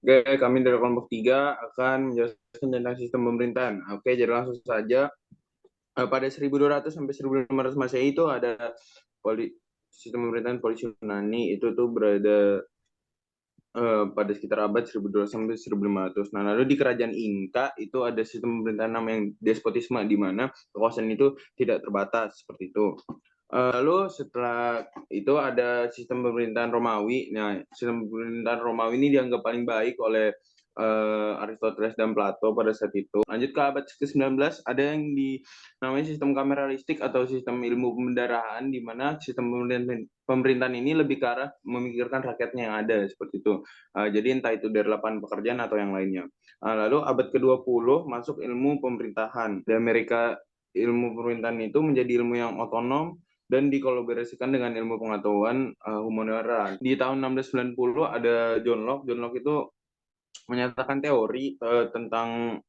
Oke, kami dari kelompok 3 akan menjelaskan tentang sistem pemerintahan. Oke, jadi langsung saja. Pada 1200 sampai 1500 Masehi itu ada sistem pemerintahan polisi Yunani itu tuh berada pada sekitar abad 1200 sampai 1500. Nah, lalu di kerajaan Inka itu ada sistem pemerintahan namanya despotisme di mana kekuasaan itu tidak terbatas seperti itu. Lalu setelah itu ada sistem pemerintahan Romawi. Nah, sistem pemerintahan Romawi ini dianggap paling baik oleh Aristoteles dan Plato pada saat itu. Lanjut ke abad ke-19, ada yang namanya sistem kameralistik atau sistem ilmu pemerintahan, di mana sistem pemerintahan ini lebih ke arah memikirkan rakyatnya yang ada, seperti itu. Jadi entah itu dari lapangan pekerjaan atau yang lainnya. Lalu abad ke-20 masuk ilmu pemerintahan. Di Amerika, ilmu pemerintahan itu menjadi ilmu yang otonom dan dikolaborasikan dengan ilmu pengetahuan humaniora. Di tahun 1690 ada John Locke. John Locke itu menyatakan teori tentang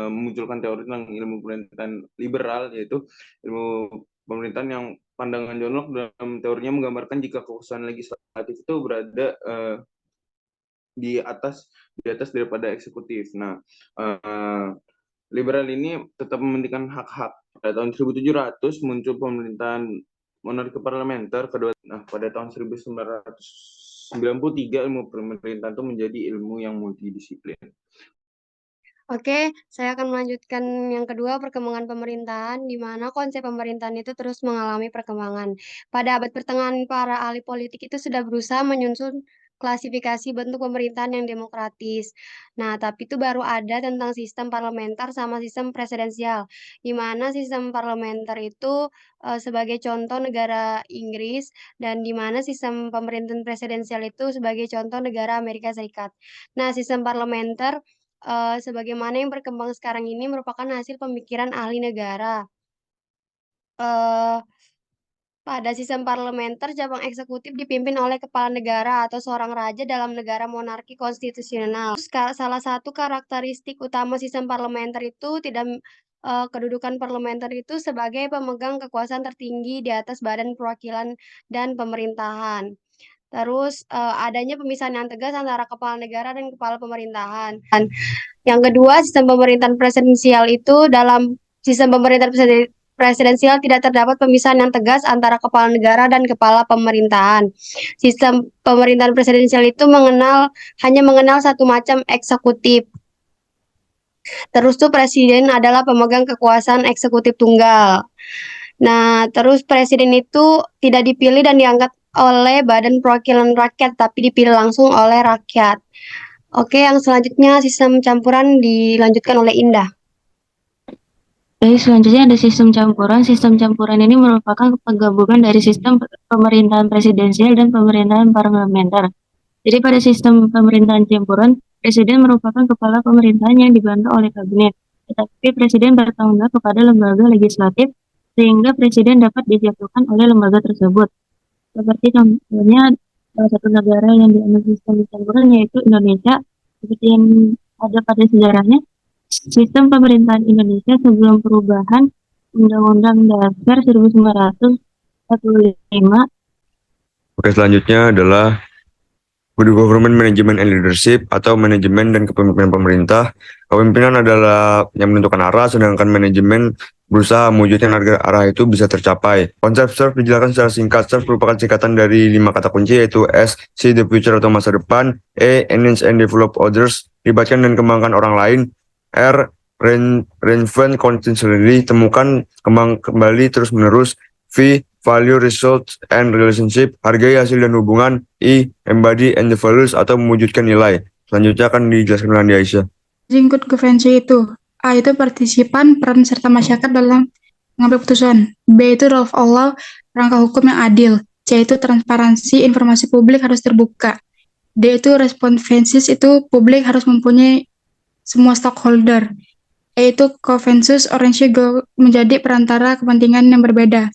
memunculkan teori tentang ilmu pemerintahan liberal, yaitu ilmu pemerintahan yang pandangan John Locke dalam teorinya menggambarkan jika kekuasaan legislatif itu berada di atas daripada eksekutif. Nah, liberal ini tetap mementingkan hak-hak. Pada tahun 1700 muncul pemerintahan monarki parlementer kedua. Nah, pada tahun 1993 ilmu pemerintahan itu menjadi ilmu yang multidisiplin. Oke, saya akan melanjutkan yang kedua, perkembangan pemerintahan, di mana konsep pemerintahan itu terus mengalami perkembangan. Pada abad pertengahan, para ahli politik itu sudah berusaha menyusun klasifikasi bentuk pemerintahan yang demokratis. Nah, tapi itu baru ada tentang sistem parlementer sama sistem presidensial, di mana sistem parlementer itu sebagai contoh negara Inggris, dan di mana sistem pemerintahan presidensial itu sebagai contoh negara Amerika Serikat. Nah, sistem parlementer sebagaimana yang berkembang sekarang ini merupakan hasil pemikiran ahli negara. Eh, Pada sistem parlementer, cabang eksekutif dipimpin oleh kepala negara atau seorang raja dalam negara monarki konstitusional. Salah satu karakteristik utama sistem parlementer itu tidak kedudukan parlementer itu sebagai pemegang kekuasaan tertinggi di atas badan perwakilan dan pemerintahan. Terus adanya pemisahan yang tegas antara kepala negara dan kepala pemerintahan. Yang kedua, sistem pemerintahan presidensial itu dalam sistem pemerintahan presidensial tidak terdapat pemisahan yang tegas antara kepala negara dan kepala pemerintahan. Sistem pemerintahan presidensial itu hanya mengenal satu macam eksekutif. Terus tuh presiden adalah pemegang kekuasaan eksekutif tunggal. Nah, terus presiden itu tidak dipilih dan diangkat oleh Badan Perwakilan Rakyat, tapi dipilih langsung oleh rakyat. Oke, yang selanjutnya sistem campuran dilanjutkan oleh Indah. Jadi selanjutnya ada sistem campuran. Sistem campuran ini merupakan penggabungan dari sistem pemerintahan presidensial dan pemerintahan parlementer. Jadi pada sistem pemerintahan campuran, presiden merupakan kepala pemerintahan yang dibantu oleh kabinet. Tetapi presiden bertanggung jawab kepada lembaga legislatif sehingga presiden dapat dijatuhkan oleh lembaga tersebut. Seperti contohnya salah satu negara yang diambil sistem campuran yaitu Indonesia, seperti yang ada pada sejarahnya. Sistem pemerintahan Indonesia sebelum perubahan Undang-Undang Dasar 1945. Oke, selanjutnya adalah Good Government Management and Leadership atau manajemen dan kepemimpinan pemerintah. Kepemimpinan adalah yang menentukan arah, sedangkan manajemen berusaha mewujudkan agar arah itu bisa tercapai. Konsep SERV dijelaskan secara singkat. SERV merupakan singkatan dari 5 kata kunci, yaitu S, See the Future atau masa depan, E, Enhance and Develop Others, libatkan dan kembangkan orang lain, R, Reinvent Continuously, temukan, kembang kembali terus menerus, V, Value, Results, and Relationship, hargai hasil dan hubungan, I, Embody and the Values atau mewujudkan nilai. Selanjutnya akan dijelaskan oleh Andi Aisyah. Good governance itu A itu partisipan, peran serta masyarakat dalam mengambil putusan. B itu rule of law, rangka hukum yang adil. C itu transparansi, informasi publik harus terbuka. D itu responsiveness, itu publik harus mempunyai semua stakeholder. E itu consensus, ownership menjadi perantara kepentingan yang berbeda.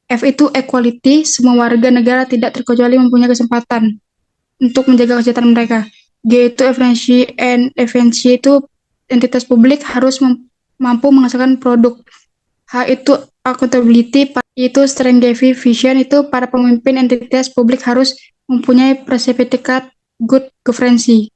F itu equality, semua warga negara tidak terkecuali mempunyai kesempatan untuk menjaga kesejahteraan mereka. G itu efisiensi itu entitas publik harus mampu menghasilkan produk. H itu accountability, itu strategic vision, itu para pemimpin entitas publik harus mempunyai sertifikat good governance.